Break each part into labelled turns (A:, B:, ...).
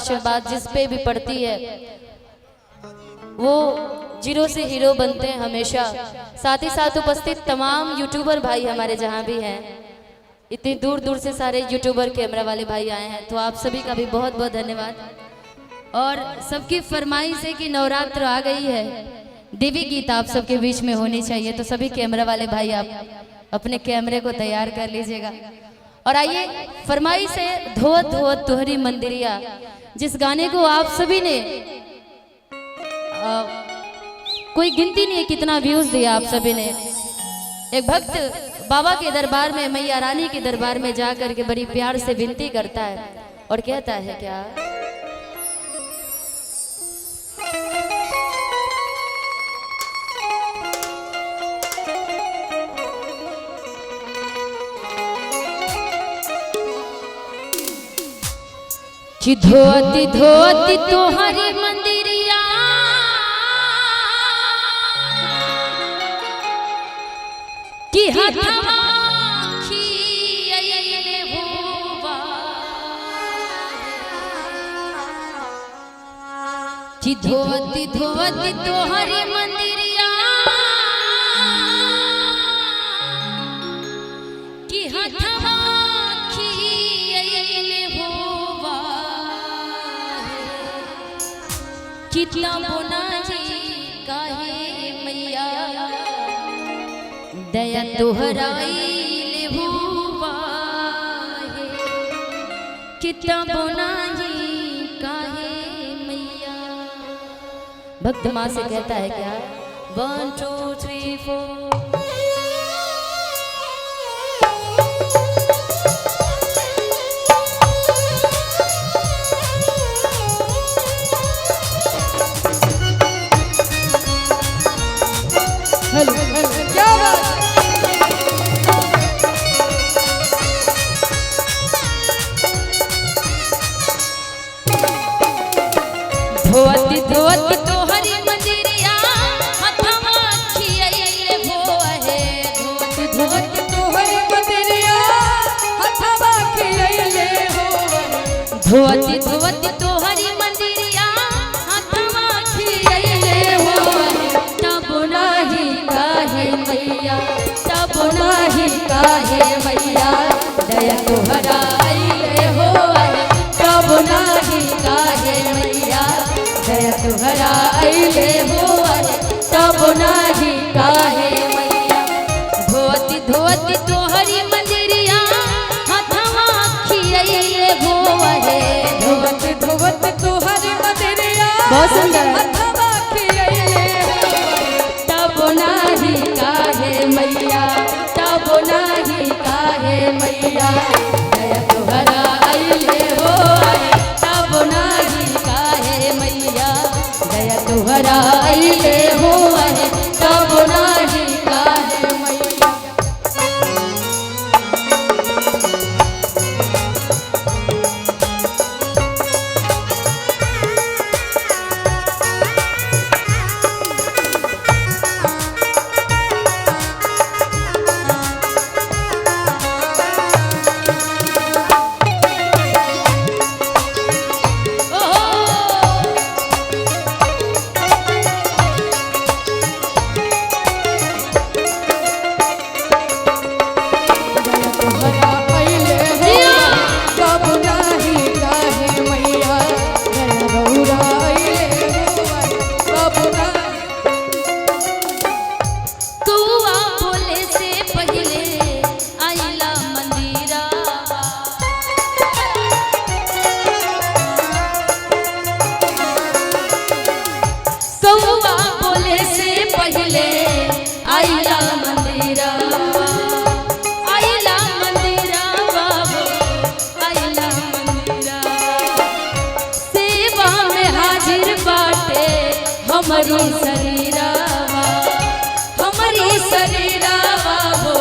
A: आशीर्वाद जिस पे भी पड़ती है वो जीरो से हीरो बनते हैं हमेशा। साथ ही साथ उपस्थित तमाम यूट्यूबर भाई हमारे जहाँ भी हैं, इतनी दूर दूर से सारे यूट्यूबर कैमरा वाले भाई आए हैं, तो आप सभी का भी बहुत बहुत धन्यवाद। और सबकी फरमाइश है कि नवरात्र आ गई है, देवी गीत आप सबके बीच में होनी चाहिए, तो सभी कैमरा वाले भाई आप अपने कैमरे को तैयार कर लीजिएगा। और आइए फरमाइश है धोत धोत तुहरी मंदिरिया, जिस गाने को आप सभी ने कोई गिनती नहीं है कितना व्यूज दिया आप सभी ने। एक भक्त बाबा के दरबार में, मैया रानी के दरबार में जा करके बड़ी प्यार से विनती करता है और कहता है क्या, कि धोती धोती तोहरी मंदिरिया कि हथवा खियले होवा, कि धोती धोती तोहरी मंदिरिया कि हथवा कितना बोना जी काहे मैया दया तोहराई ले हुआ है, कितना बोना जी काहे मैया। भक्त माँ से कहता है क्या, 1 2 3 4
B: क्या बात।
A: धोती धोती तोहरी मंदिरिया हथवा खियले होवा है,
B: धोती धोती तोहरी मंदिरिया हथवा खियले होवा है,
A: धोती धोती तोहरी मंदिरिया हथवा खियले होवा है, तब नाही काहे मैया, तब नाही काहे मैया दया तोहराई होवा है, तब नाही काहे मैया दया तोहराई होवा है, तब नाही काहे मैया। धोती धोती तोहरी मंदिरिया हथवा खियले होवा है,
B: धोती धोती तोहरी मंदिरिया
A: बहुत सुंदर,
B: हथवा खियले होवा है,
A: तब नाही काहे मैया, तब नाही काहे मैया दया तोहराई होवा है, तब नाही काहे मैया दया तोहराई होवा है, तब नाही काहे मैया। हमारी शरीरावा, हमारी शरीरावा हो,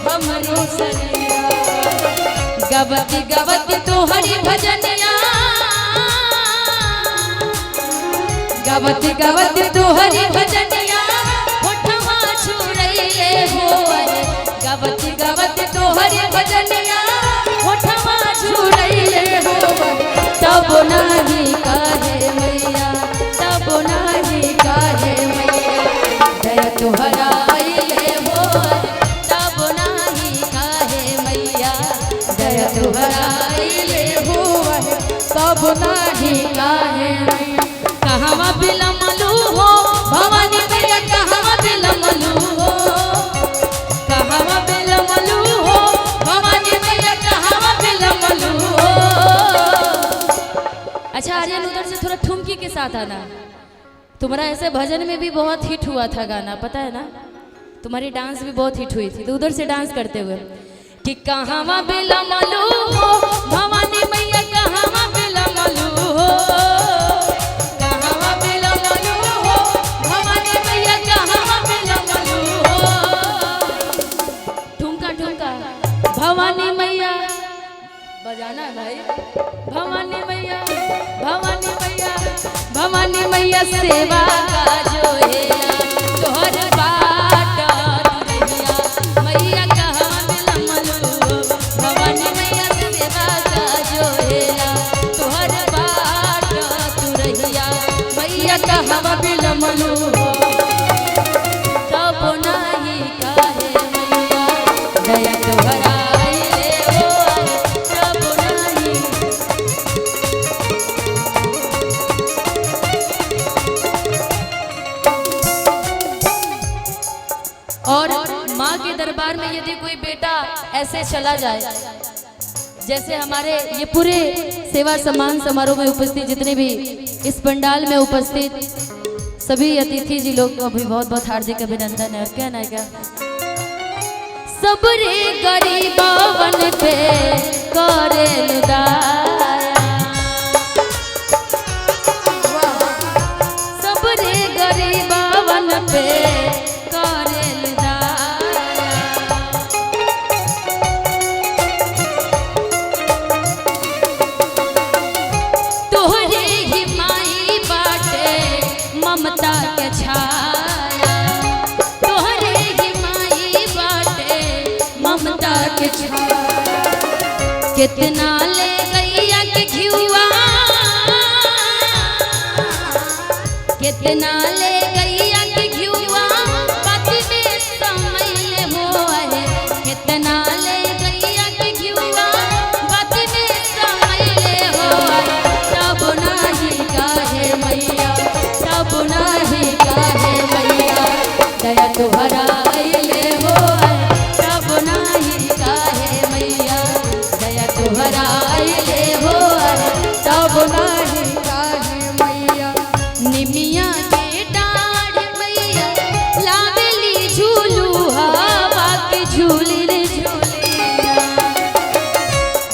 A: हमारी शरीरावा। गवती गवती तोहरी भजनिया, गवती गवती तोहरी भजनिया होठवा छुड़ैले होवा है, गवती गवती तोहरी भजनिया होठवा छुड़ैले होवा है, तब नाही
B: तब नाही काहे मैया कहवा बिलमलू हो भवानी मैया कहवा बिलमलू हो कहवा बिलमलू हो भवानी मैया कहवा बिलमलू हो।
A: अच्छा आर्यन उधर से थोड़ा ठुमकी के साथ आना। तुम्हारा ऐसे भजन में भी बहुत हिट हुआ था गाना, पता है ना? तुम्हारी डांस भी बहुत हिट हुई थी, तो उधर से डांस करते हुए कि कहवा बिलमलू हो भवानी मैया कहवा बिलमलू हो कहवा बिलमलू हो भवानी मैया कहवा बिलमलू हो। ठुमका ठुमका भवानी मैया बजाना है भाई। भवानी मैया भवानी मैया भवानी मैया सेवा का जो है तोहर बाट दुरहिया मैया कहवा बिलमलू हो भवानी मैया सेवा का जो है तोहर बाट दुरहिया मैया कहवा बिलमलू हो। तब नाही काहे मैया दया तोहरा आइले हो तब नाही। और माँ के दरबार में यदि कोई बेटा ऐसे चला जाए, जैसे हमारे ये पूरे सेवा सम्मान समारोह में उपस्थित जितने भी इस पंडाल में उपस्थित सभी अतिथि जी लोग को भी बहुत बहुत हार्दिक अभिनंदन है। और क्या ना क्या सबरे गरीबवन पे करे लुदाया सबरे गरीबवन पे करे लुदाया तोहरे ही माई बाटे ममता के छाया तोहरे ही माई बाटे ममता के छाया। कितना ले गैया के घिउआ कितना ले गैया के घिउआ बाती में समय हो है कितना ले गैया के घिउआ बाती में समय हो है। तब नाही काहे मैया तब नाही काहे मैया दया तोहरा आइले हो तब नाही काहे मैया दया तोहरा आइले हो तब नाही काहे मैया। निमिया के डाढ़ मैया लावेली झूलू हवा के झूली रे झूलिया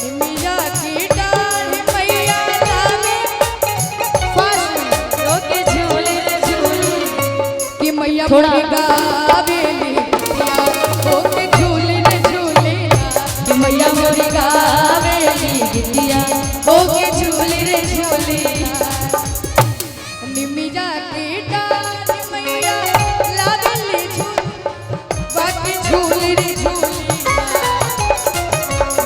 B: निमिया की डाढ़ मैया लावे फास्ट
A: के झूली रे झूली
B: कि मैया
A: थोड़ा।
B: मोरे गावेली गीतिया ओके झूली रे झूलिया कि मैया मोरे
A: गावेली गीतिया
B: ओके झूली रे झूलिया। निमिया की डाढ़ मैया लावेली बाकी झूली रे झूलिया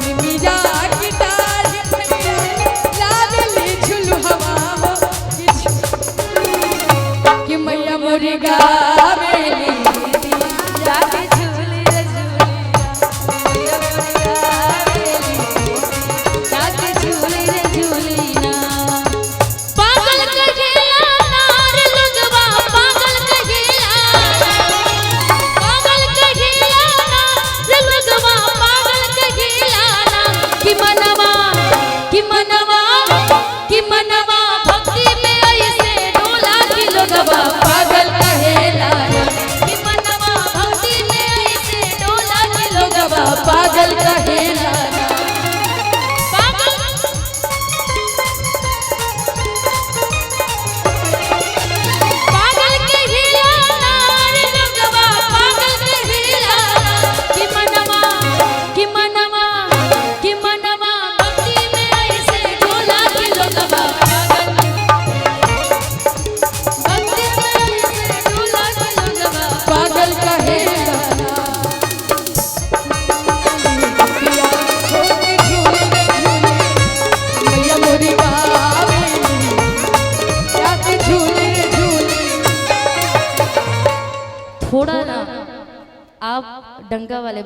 B: निमिया की डाढ़ मैया लावेली झूलू हवा कि मैया मोरी गावेली
A: जाके झूली रे झूलिया जाके झूली रे झूलिया। पागल कहेला नार लगवा पागल कहेला पागल कहेला नार लगवा पागल कहेला कि मनवा कि मनवा कि मनवा भक्ति में ऐसे डोला कि लोगवा पागल कहेला कि मनवा भक्ति में ऐसे डोला कि लोगवा पागल कहेला पागल पागल कहेला नार लोगवा पागल कहेला कि मनवा कि मनवा कि मनवा भक्ति में ऐसे डोला कि लोगवा पागल भक्ति में ऐसे डोला कि लोगवा
B: पागल कहेला मैया मोरी गावेली जाके झूली रे झूली।
A: थोड़ा ना आप डंका वाले